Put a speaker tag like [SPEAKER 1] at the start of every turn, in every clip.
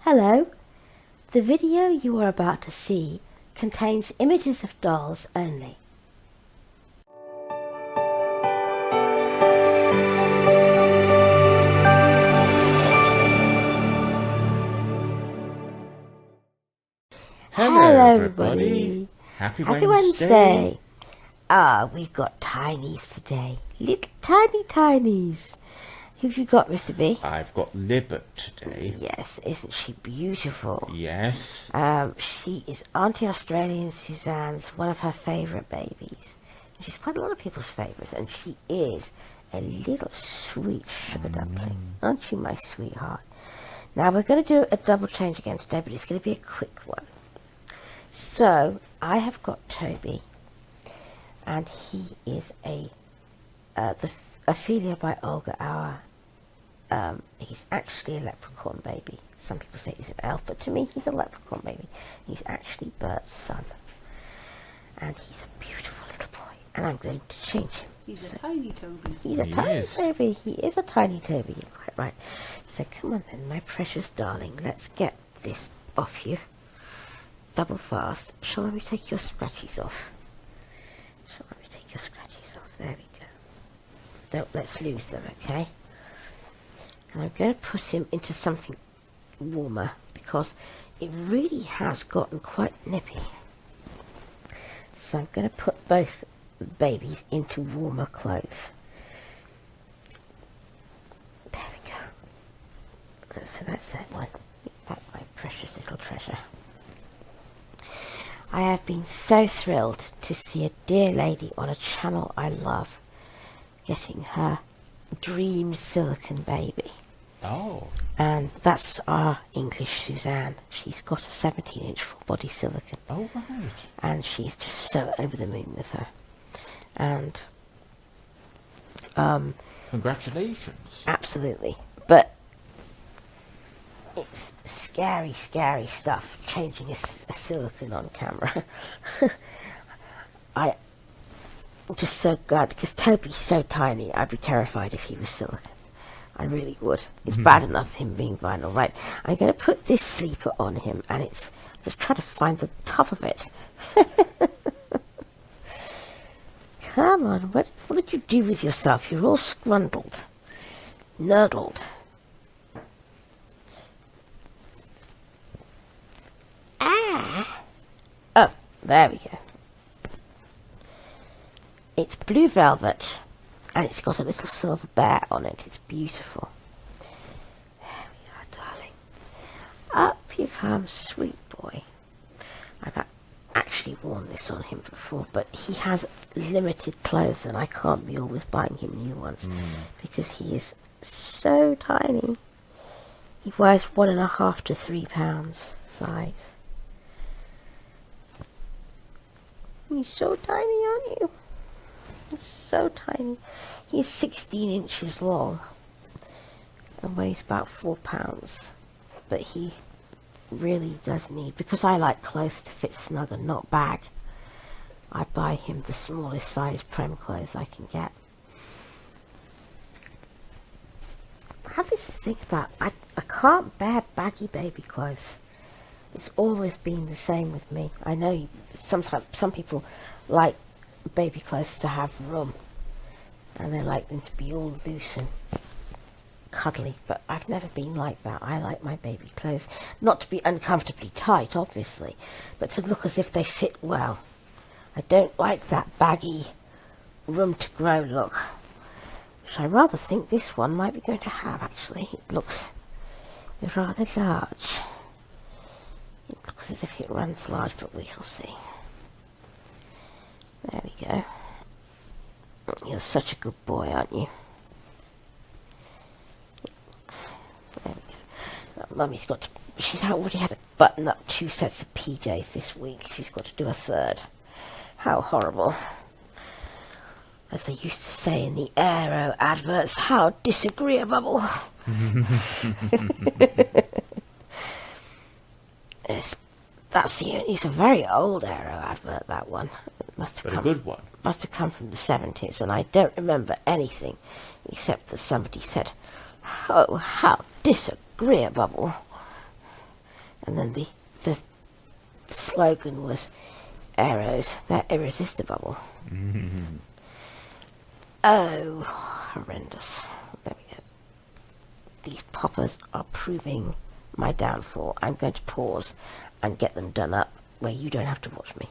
[SPEAKER 1] Hello. The video you are about to see contains images of dolls only.
[SPEAKER 2] Hello everybody. Happy Wednesday.
[SPEAKER 1] We've got Tinies today. Little tiny Tinies. Who've you got, Mr. B?
[SPEAKER 2] I've got Libet today.
[SPEAKER 1] Yes, isn't she beautiful?
[SPEAKER 2] Yes.
[SPEAKER 1] She is Auntie Australian Suzanne's one of her favourite babies. She's quite a lot of people's favourites, and she is a little sweet sugar dumpling. Aren't you, my sweetheart? Now, we're going to do a double change again today, but it's going to be a quick one. So, I have got Toby, and he is the Ophelia by Olga Auer. He's actually a leprechaun baby. Some people say he's an elf, but to me he's a leprechaun baby. He's actually Bert's son. And he's a beautiful little boy. And I'm going to change him.
[SPEAKER 3] He's a tiny Toby.
[SPEAKER 1] He's a tiny Toby. He is a tiny Toby. You're quite right. So come on then, my precious darling. Let's get this off you. Double fast. Shall we take your scratchies off? There we go. Let's lose them, okay? And I'm going to put him into something warmer because it really has gotten quite nippy. So I'm going to put both babies into warmer clothes. There we go. So that's that one. Back, my precious little treasure. I have been so thrilled to see a dear lady on a channel I love getting her dream silicon baby.
[SPEAKER 2] Oh.
[SPEAKER 1] And that's our English Suzanne. She's got a 17-inch full body silicon.
[SPEAKER 2] Oh, right.
[SPEAKER 1] And she's just so over the moon with her. And
[SPEAKER 2] congratulations.
[SPEAKER 1] absolutely. But it's scary, scary stuff, changing a silicon on camera. I'm just so glad, because Toby's so tiny, I'd be terrified if he was silicon. I really would. It's bad enough him being vinyl, right? I'm going to put this sleeper on him, and it's... just try to find the top of it. Come on, what did you do with yourself? You're all scrundled. Nurdled. Oh, there we go. It's blue velvet, and it's got a little silver bear on it. It's beautiful. There we are, darling. Up you come, sweet boy. I've actually worn this on him before, but he has limited clothes, and I can't be always buying him new ones because he is so tiny. He wears 1.5 to 3 pounds size. He's so tiny, aren't you? He's so tiny. He's 16 inches long and weighs about 4 pounds. But he really does need, because I like clothes to fit snug and not bag, I buy him the smallest size prem clothes I can get. I have this thing about, I can't bear baggy baby clothes. It's always been the same with me. I know sometimes some people like baby clothes to have room, and they like them to be all loose and cuddly, but I've never been like that. I like my baby clothes not to be uncomfortably tight, obviously, but to look as if they fit well. I don't like that baggy room to grow look, which I rather think this one might be going to have, actually. It looks rather large. It looks as if it runs large, but we shall see. There we go. You're such a good boy, aren't you? There we go. Now, Mummy's got to... She's already had to button up 2 sets of PJs this week. She's got to do a third. How horrible. As they used to say in the Aero adverts, how disagreeable. It's a very old Aero advert, that one. It must have
[SPEAKER 2] a good one.
[SPEAKER 1] Must have come from the 70s, and I don't remember anything except that somebody said, "Oh, how disagreeable." And then the slogan was, "Arrows, they're irresistible." Oh, horrendous. There we go. These poppers are proving my downfall. I'm going to pause and get them done up where you don't have to watch me.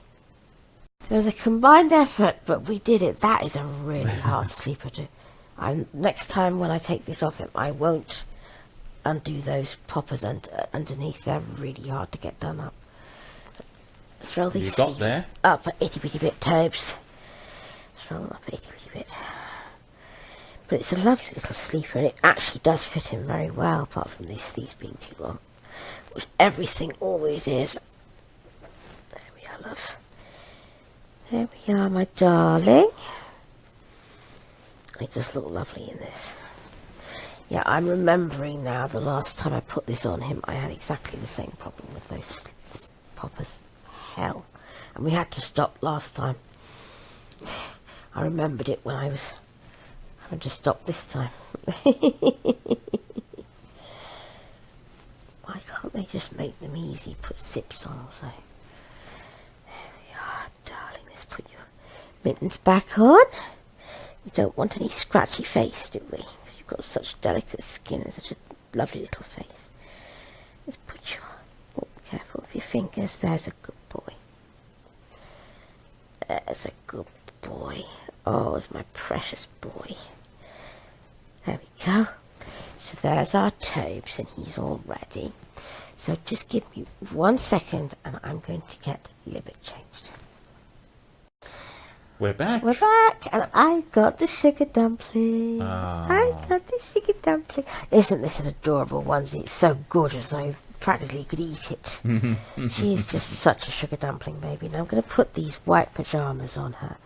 [SPEAKER 1] There was a combined effort, but we did it. That is a really hard sleeper to... next time when I take this off him, I won't undo those poppers underneath. They're really hard to get done up. Let's roll these sleeves
[SPEAKER 2] there?
[SPEAKER 1] up a itty bitty bit, Tobes. Let's roll them up a itty bitty bit. But it's a lovely little sleeper, and it actually does fit him very well, apart from these sleeves being too long, which everything always is. There we are, love. There we are, my darling. It does look lovely in this. Yeah, I'm remembering now the last time I put this on him, I had exactly the same problem with those poppers. Hell. And we had to stop last time. I remembered it when I was having to stop this time. Why can't they just make them easy? Put zips on or so. There we are, darling. Let's put your mittens back on. We don't want any scratchy face, do we? Because you've got such delicate skin and such a lovely little face. Let's put your... Oh, careful with your fingers. There's a good boy. There's a good boy. Oh, it's my precious boy. There we go. So there's our Tobes, and he's all ready. So just give me 1 second, and I'm going to get Libet changed.
[SPEAKER 2] We're back.
[SPEAKER 1] We're back, and I got the sugar dumpling.
[SPEAKER 2] Ah.
[SPEAKER 1] I got the sugar dumpling. Isn't this an adorable onesie? It's so gorgeous, I practically could eat it. She is just such a sugar dumpling baby. Now I'm going to put these white pyjamas on her.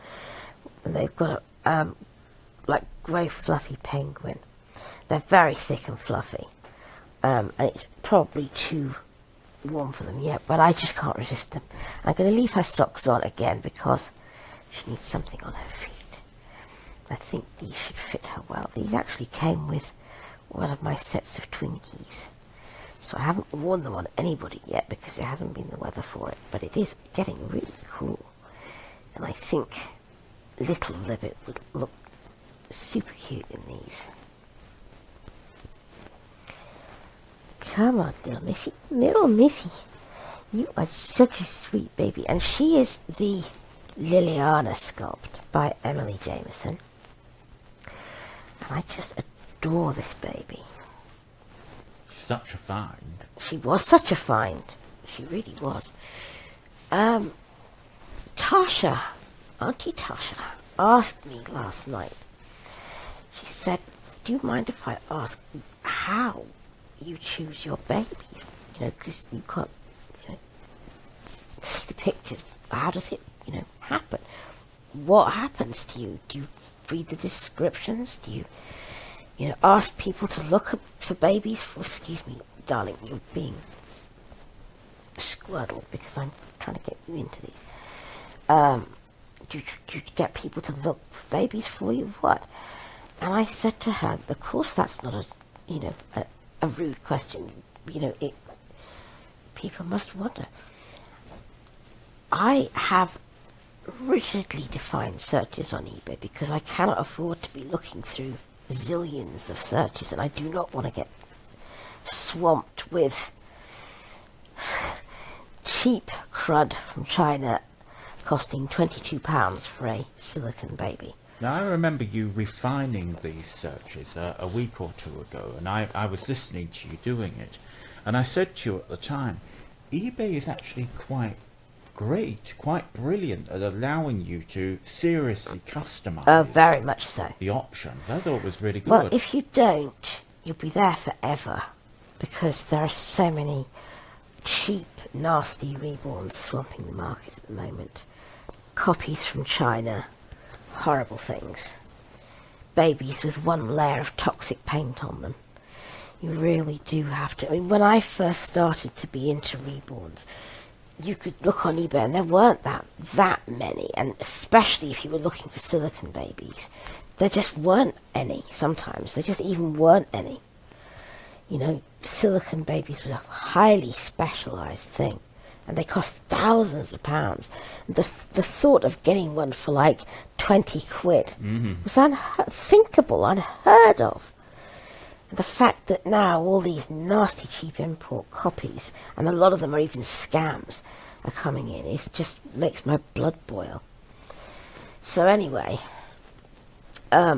[SPEAKER 1] And they've got a like grey fluffy penguin. They're very thick and fluffy. And it's probably too warm for them yet, but I just can't resist them. I'm going to leave her socks on again because she needs something on her feet. I think these should fit her well. These actually came with one of my sets of Twinkies. So I haven't worn them on anybody yet because it hasn't been the weather for it. But it is getting really cool. And I think little Libet would look super cute in these. Come on, little Missy. Little Missy. You are such a sweet baby. And she is the Liliana sculpt by Emily Jameson. And I just adore this baby.
[SPEAKER 2] Such a find.
[SPEAKER 1] She was such a find. She really was. Tasha, Auntie Tasha, asked me last night. She said, "Do you mind if I ask how you choose your babies? You know, because you can't, see the pictures. How does it, happen? What happens to you? Do you read the descriptions? Do you, ask people to look up for babies? Excuse me, darling, you're being squirtled because I'm trying to get you into these. Do you get people to look for babies for you? What?" And I said to her, "Of course, that's not a rude question. People must wonder. I have rigidly defined searches on eBay because I cannot afford to be looking through zillions of searches, and I do not want to get swamped with cheap crud from China costing £22 for a silicone baby."
[SPEAKER 2] Now, I remember you refining these searches a week or two ago, and I was listening to you doing it, and I said to you at the time, eBay is actually quite great, quite brilliant at allowing you to seriously customize
[SPEAKER 1] Very much so.
[SPEAKER 2] the options. I thought it was really good.
[SPEAKER 1] Well, if you don't, you'll be there forever because there are so many cheap, nasty reborns swamping the market at the moment. Copies from China, horrible things. Babies with one layer of toxic paint on them. You really do have to. I mean, when I first started to be into reborns, you could look on eBay and there weren't that many, and especially if you were looking for silicone babies, there just weren't any sometimes. There just even weren't any. You know, silicone babies was a highly specialised thing, and they cost thousands of pounds. The thought of getting one for like 20 quid was unthinkable, unheard of. The fact that now all these nasty cheap import copies, and a lot of them are even scams, are coming in, it just makes my blood boil. So anyway,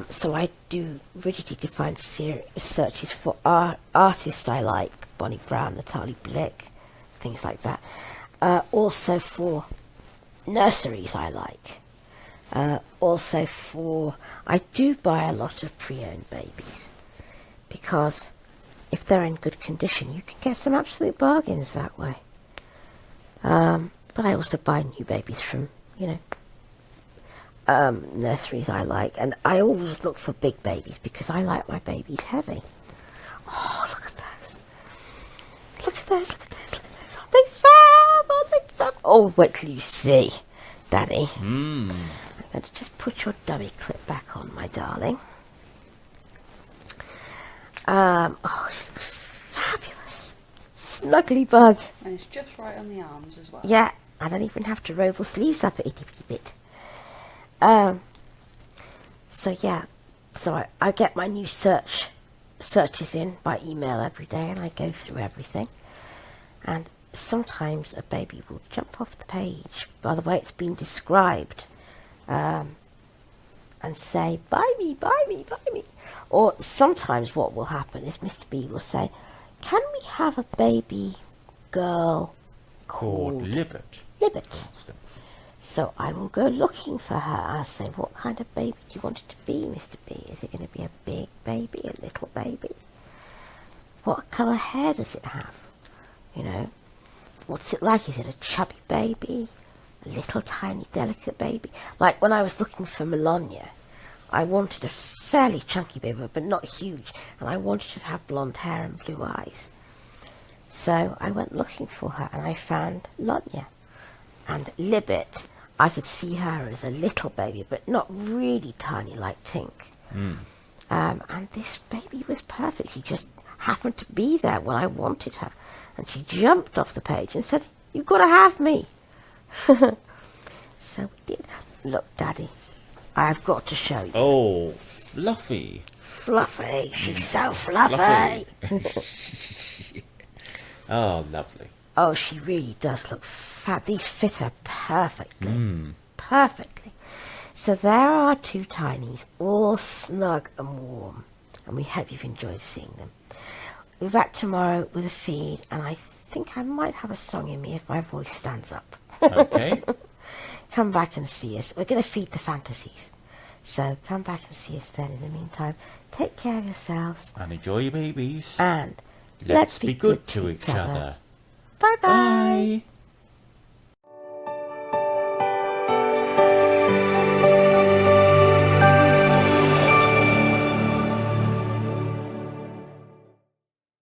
[SPEAKER 1] so I do rigidly defined searches for artists I like, Bonnie Brown, Natalie Blick, things like that. Also for nurseries I like. Also for, I do buy a lot of pre-owned babies, because if they're in good condition, you can get some absolute bargains that way. But I also buy new babies from, nurseries I like, and I always look for big babies because I like my babies heavy. Oh, look at those. Look at those, look at those, look at those. Aren't they fab? Aren't they fab? Oh, wait till you see, Daddy. I'm going to just put your dummy clip back on, my darling. Oh, she looks fabulous. Snuggly bug.
[SPEAKER 3] And it's just right on the arms as well.
[SPEAKER 1] Yeah, I don't even have to roll the sleeves up a itty bitty bit. So I get my new searches in by email every day, and I go through everything. And sometimes a baby will jump off the page by the way it's been described, and say, buy me, buy me, buy me. Or sometimes what will happen is Mr. B will say, can we have a baby girl called
[SPEAKER 2] Libet.
[SPEAKER 1] Libet?
[SPEAKER 2] For instance.
[SPEAKER 1] So I will go looking for her. I'll say, what kind of baby do you want it to be, Mr. B? Is it going to be a big baby, a little baby? What colour hair does it have? What's it like? Is it a chubby baby? A little tiny delicate baby? Like when I was looking for Melania, I wanted a fairly chunky baby, but not huge, and I wanted her to have blonde hair and blue eyes. So I went looking for her, and I found Lonya. And Libet, I could see her as a little baby, but not really tiny like Tink. And this baby was perfect. She just happened to be there when I wanted her. And she jumped off the page and said, you've got to have me. So we did. Look, Daddy, I've got to show you.
[SPEAKER 2] Oh, Fluffy.
[SPEAKER 1] Fluffy. She's so fluffy.
[SPEAKER 2] Oh, lovely.
[SPEAKER 1] Oh, she really does look fat. These fit her perfectly. Perfectly. So there are two tinies, all snug and warm. And we hope you've enjoyed seeing them. We're back tomorrow with a feed, and I think I might have a song in me if my voice stands up.
[SPEAKER 2] Okay.
[SPEAKER 1] Come back and see us. We're going to feed the fantasies. So come back and see us then. In the meantime, take care of yourselves.
[SPEAKER 2] And enjoy your babies.
[SPEAKER 1] And
[SPEAKER 2] let's be good to each other.
[SPEAKER 1] Bye-bye.
[SPEAKER 2] Bye.